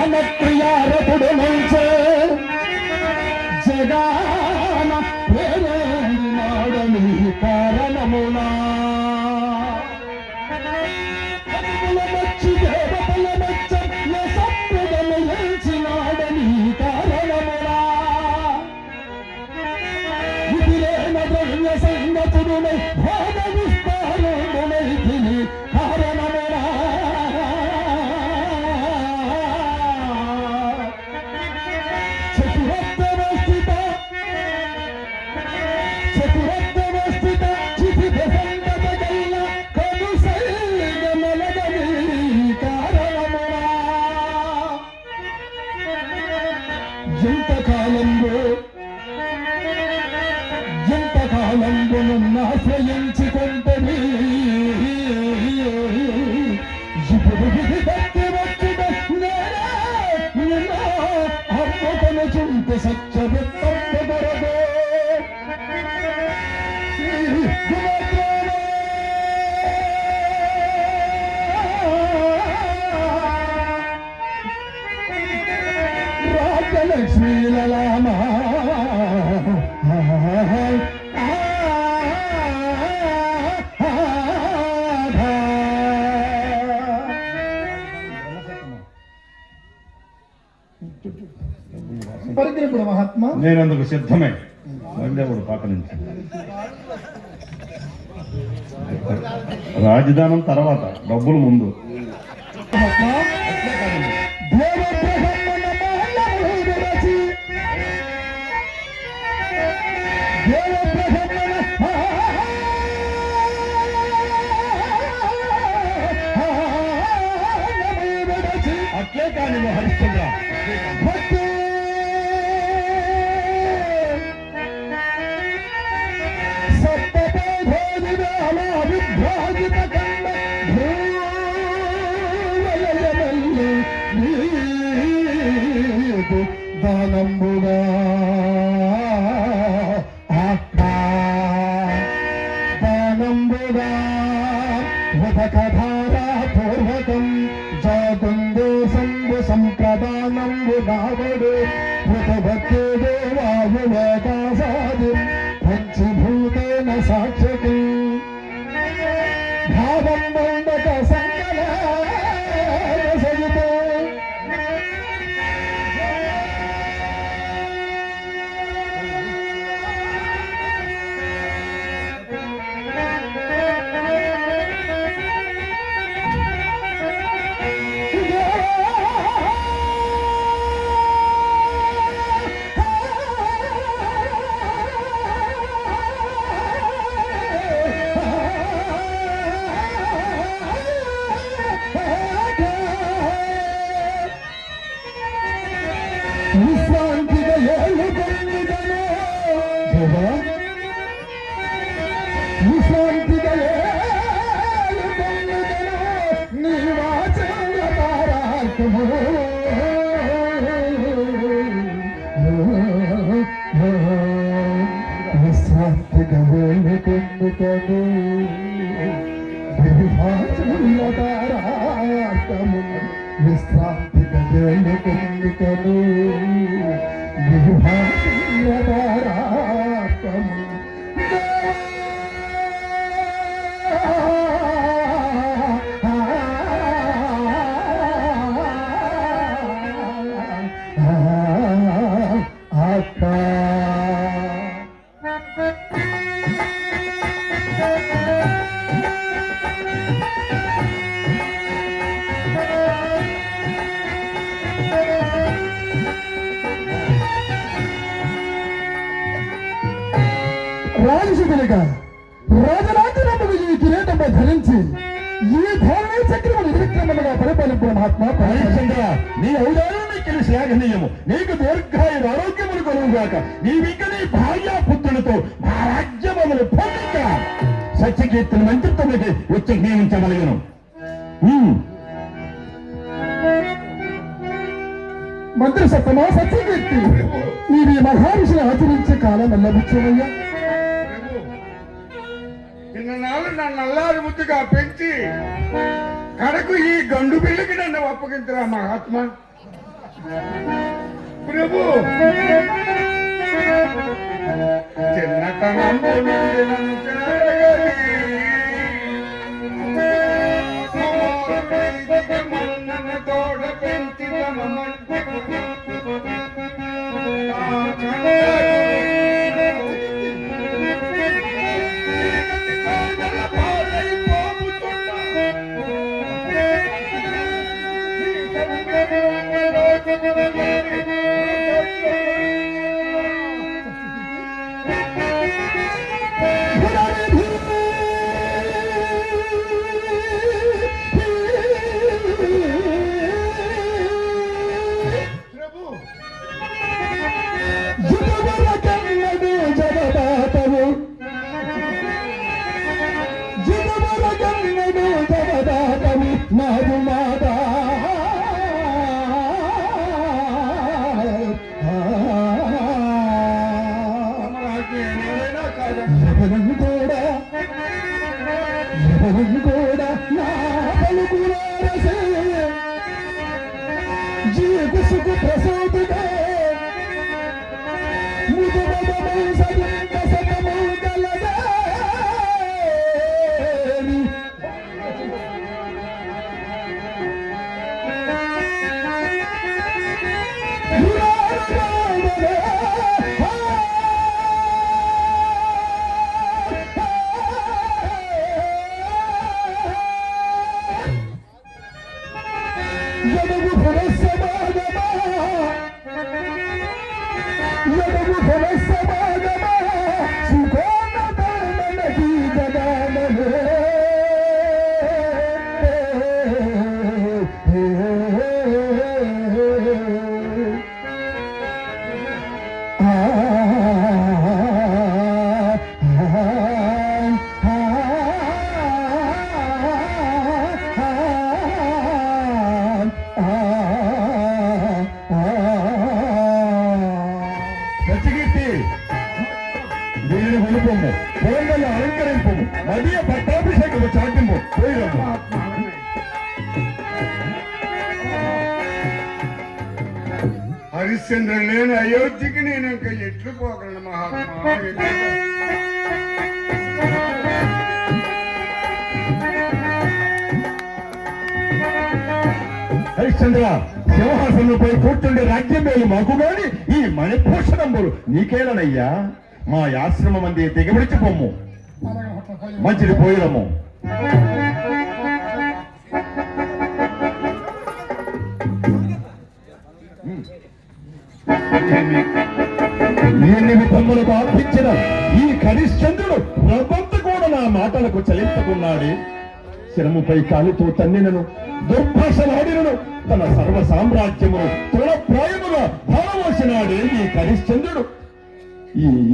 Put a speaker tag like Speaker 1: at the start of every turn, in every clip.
Speaker 1: ప్రాణప్రియారపుడు మంచే జగాన పేరేనాడని కారణమునా దేవతల మెచ్చ సత్యదము ఎంచినాడని కారణమునా ఇదిలేన ద్రవ్య సంగతుడునై భోగ విస్తారమునై తిని కారణమునా ఎంతకాలంబు నన్నాశ్రయించుకుంటని ఇప్పుడు విధి భక్తి వచ్చుట అమ్మకను చుంటి సత్యవిత్తంబు దొరదు రాజలక్ష్మీలలామా
Speaker 2: పరిగ్రహుడు మహాత్మా
Speaker 3: నేనందుకు సిద్ధమే దేవుడు పాక నుంచి రాజధానం తర్వాత డబ్బులు ముందు
Speaker 1: అట్లే కాని హరిశ్చంద్ర దానంబుగా దానంబుగా ఉదకధారా పూర్వకం జాతుందో సంబు సంప్రదానంబు నావడు పృథభక్తుడు వాయువేకాసాది పంచభూతేన సాక్షకి భావం బండక సంకల సహితో విశ్రాంతిగా ఏలుకొందుదను విశ్రాంతిగా ఏలుకొందుదను నీ వాచంద్రతారాత్ము విశ్రాంతిగా ఏలుకొందుదను విభాచంద్రతారాత్ము విశ్రాంతిగా ఏలుకొందుదను విభాచంద్రతారాత్ము రాజసుతునిగా రాజరాజనములు ఈ కిరీటంపై ధరించి ఈ ధోరణి చక్రము నిర్విక్రమముగా పరిపాలించిన మహాత్మా హరిశ్చంద్ర నీ ఔదార్యానికి శ్లాఘనీయము నీకు దీర్ఘాయుడు ఆరోగ్యములు కలుగుగాక నీవింక నీ భార్యాపుత్రులతో మా రాజ్యములు పొందిక సత్యకీర్తుల మంత్రిత్వముకి వచ్చి నియమించగలిగను. మంత్రి సత్తమా సత్యకీర్తి నీవి మహావిషులు ఆచరించే కాలం లభించవయ్యా.
Speaker 2: ఇన్నాళ్ళు నన్ను అల్లారి ముద్దుగా పెంచి కడకు ఈ గండు బిల్లుకి నన్ను అప్పగించరా మహాత్మా. ప్రభు చిన్నతనంలో నుండి నన్ను చేరగలి నన్ను తోడ పెంచిన
Speaker 1: నాదు మాదా ఎవరు కూడా నా పలుకులారసే జీవసుకు ప్రసూతిగా ముదుమదమై సజంత సతమౌ గలగా యదగు ఫలసమాగమా సుఖోన ధర్మనకి గదానమే
Speaker 3: వీరిని కొనుకోము పొలంలో అలంకరింపము నదియ పట్టాభిషేకము చాటింపు పోయిరము
Speaker 2: హరిశ్చంద్ర లేని అయోధ్యకి నేను ఇంకా ఎట్లు పోగలను మహాత్మా
Speaker 3: హరిశ్చంద్ర సింహాసనంపై కూర్చుండే రాజ్యం మేలు మాకు గాని ఈ మణిభూషణంబులు నీకేలనయ్యా మా ఆశ్రమం అంది దిగబడిచి పొమ్ము మంచిది పోయిరము ఈ నిమిత్తములకు ఆర్పించిన ఈ హరిశ్చంద్రుడు ప్రబంధ కూడా నా మాటలకు చలించుకున్నాడే శరముపై కాలుతో తన్నినను దుర్భాషలాడినను తన సర్వ సామ్రాజ్యమును తృణప్రాయముగా భావవలసినాడే ఈ హరిశ్చంద్రుడు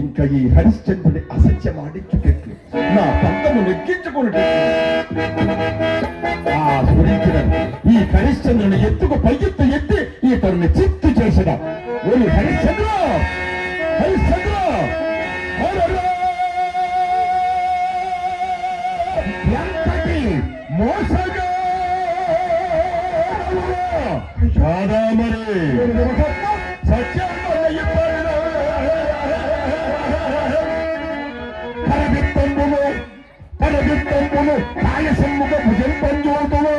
Speaker 3: ఇంకా ఈ హరిశ్చంద్రుడి అసత్యమాడించుటెట్లు నా పంతము నెగ్గించుకున్నట్టు ఆ గురించిన ఈ హరిశ్చంద్రుని ఎత్తుకు పై ఎత్తు ఎత్తి ఈ తరుని చిత్తు చేసడా ఓ హరిశ్చంద్ర హరిశ్చంద్ర ఎంతటి మోసగా కాదా మరి పరవిత్తంబులు కాయసమ్ముగ భుజం పంజోతువా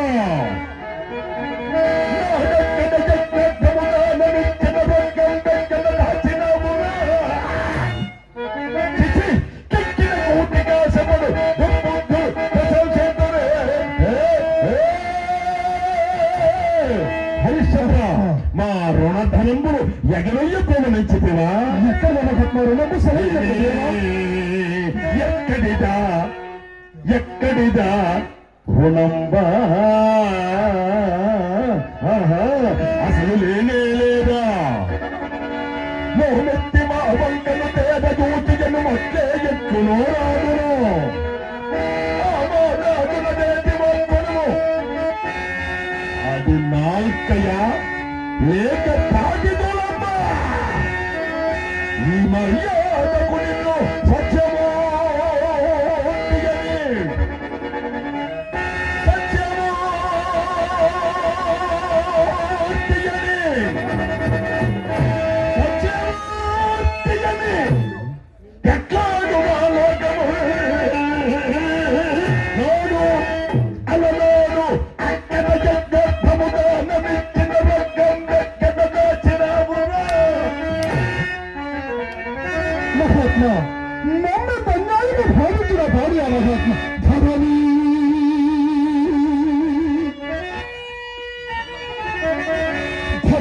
Speaker 3: హరిశ్చంద్ర మా రుణధనంబులు ఎగరయ్యపోవనంచితివా
Speaker 1: ఎక్కడ రుణము
Speaker 3: ఎక్కడిదా ఎక్కడిదా రుణంబా అసలు లేనే లేదా మోమెత్తి మా వంకలు పేద దూచిగను మొట్లే ఎత్తునో రాదును అది నాల్కయా లేక తాగిదులమ్మా ఈ మర్యాదకు నిన్ను సత్యమో సత్యమో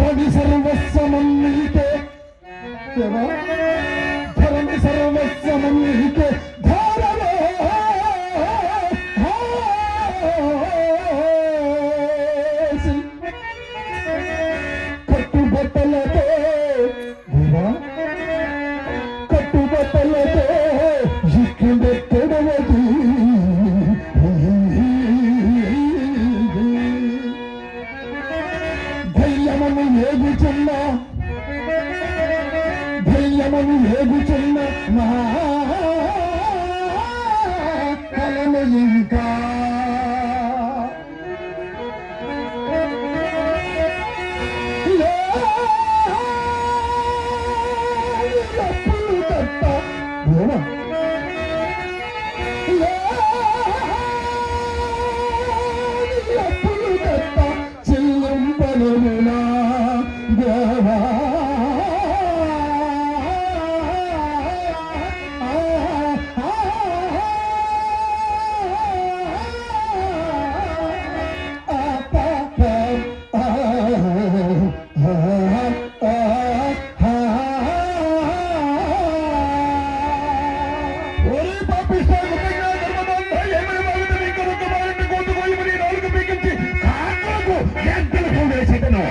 Speaker 1: ధరణి సర్వస్వమం నీకే దేవా, ధరణి సర్వస్వమం నీకే ధారలో హాసి కట్టుబట్టలతో దేవా, కట్టుబట్టలతో ఇక్కిందెక్కడవది ధైర్యమను ఏగుచున్నా, ధైర్యమను ఏగుచున్న మా కలను ఇంకా అప్పులు తప్ప దేవా, అప్పులు తప్ప చెల్లింపలేనా దేవా. ఒరే పాపిష్ట ముఖంగా ధర్మబంధ ఏమని బాగుంది ఇంకా ఒక బాగుంది కోతుకోయి మరి నాలుగు పీకించి కాకులకు ఎద్దలకు వేసేటను.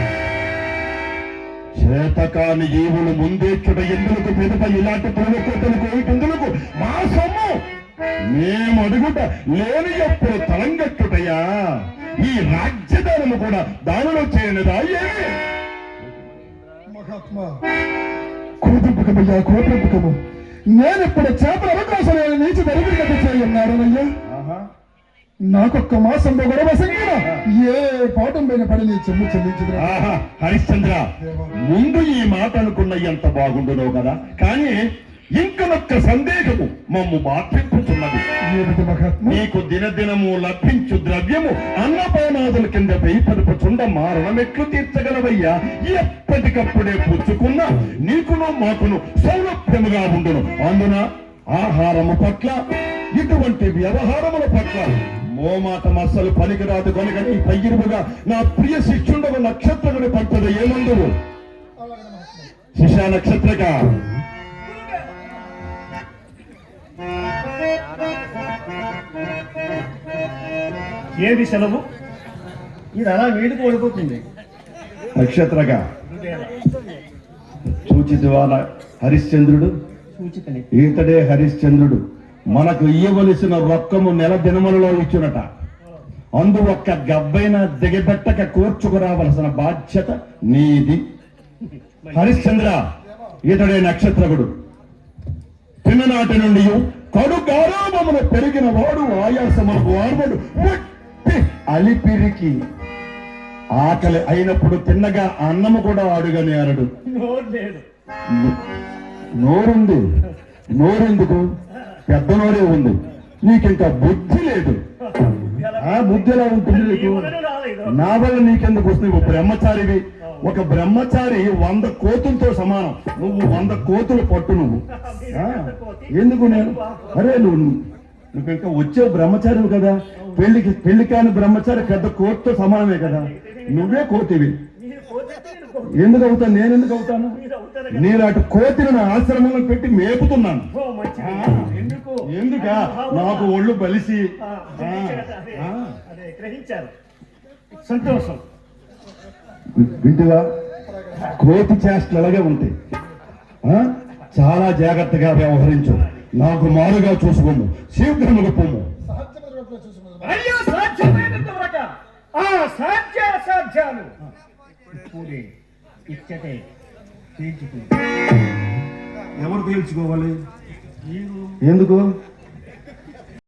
Speaker 1: చేతకాని జీవులు ముందేచ్చుట ఎందులకు పెదప ఇలాంటి పురుగొట్టలకు ఇటుందులకు మా సొమ్ము మేము అడుగుట లేని ఎప్పుడు తలంగట్టుటయా. ఈ రాజ్యదానము కూడా దానిలో చేయనిదా ఏమి? మహాత్మా కోపింపకమయ్యా, కోపింపకము. నేనిప్పుడు చేపల అవకాశం నీచి దరిద్రగతి చేయన్నారనయ్యా. నాకొక్క మాసంలో గొడవ సంగీన ఏ పాఠం పైన పడి నీ చెమ్ము చెల్లించదు. హరిశ్చంద్ర, ముందు ఈ మాట అనుకున్న ఎంత బాగుండునో కదా, కానీ ఇంకనొక్క సందేహము మమ్ము బాధింపుతున్నది. నీకు దినదినము లభించు ద్రవ్యము అన్నపానాదుల కింద వేయిపరుపుచుండ మారణమెట్లు తీర్చగలవయ్యా. ఎప్పటికప్పుడే పుచ్చుకున్నా నీకును మాకును సౌలభ్యముగా ఉండును. అందున ఆహారము పట్ల ఇటువంటి వ్యవహారముల పట్ల మోమాటం అస్సలు పనికిరాదు కనుక నీ పయ్యిరుగా నా ప్రియ శిష్యుండవ నక్షత్రుని పట్టదు ఏమందువు శిషా నక్షత్రగా.
Speaker 4: ఏది సెలవు? ఇది అలా నీటికి ఓడిపోతుంది.
Speaker 3: నక్షత్రగా సూచితువాల హరిశ్చంద్రుడు,
Speaker 4: సూచితని
Speaker 3: ఈతడే హరిశ్చంద్రుడు మనకు ఇయ్యవలసిన రొక్కము నెల దినములలో ఇచ్చునట. అందు ఒక్క గబ్బైన దిగబెట్టక కూర్చుకురావలసిన బాధ్యత నీది. హరిశ్చంద్ర, ఈతడే నక్షత్రకుడు. చిన్ననాటి నుండి కడు గారాభమును పెరిగిన వాడు ఆయాసములకు వాడు అలిపిరికి ఆకలి అయినప్పుడు తిన్నగా అన్నము కూడా అడుగని అరడు. నోరుంది, నోరెందుకు? పెద్ద నోరే ఉంది, నీకింకా బుద్ధి లేదు. ఆ బుద్ధి ఎలా ఉంటుంది నీకు? నా వల్ల నీకెందుకు వస్తుంది? నువ్వు బ్రహ్మచారివి. ఒక బ్రహ్మచారి 100 కోతులతో సమానం. నువ్వు 100 కోతులు పట్టు. నువ్వు ఎందుకు? నేను అరే నువ్వు ఇంకా వచ్చావు బ్రహ్మచారివి కదా. పెళ్లి కాని బ్రహ్మచారి పెద్ద కోతితో సమానమే కదా. నువ్వే కోతివి. ఎందుకు అవుతాను? నేను ఎందుకు అవుతాను? నేను అటు కోతిని నా ఆశ్రమంలో పెట్టి మేపుతున్నాను. ఎందుకా? నాకు ఒళ్ళు బలిసి.
Speaker 4: సంతోషం.
Speaker 3: వింటుగా కోతి చేష్టలు అలాగే ఉంటాయి. చాలా జాగ్రత్తగా వ్యవహరించు. నాకు మారుగా చూసుకోము, శీఘ్రముగా పోము.
Speaker 4: అయ్యో సాధ్యమైనంత వరకు ఆ సాధ్యాసాధ్యాలు ఇప్పుడే ఇచ్చటే తేల్చుకుంది.
Speaker 3: ఎవరు తేల్చుకోవాలి? ఎందుకు?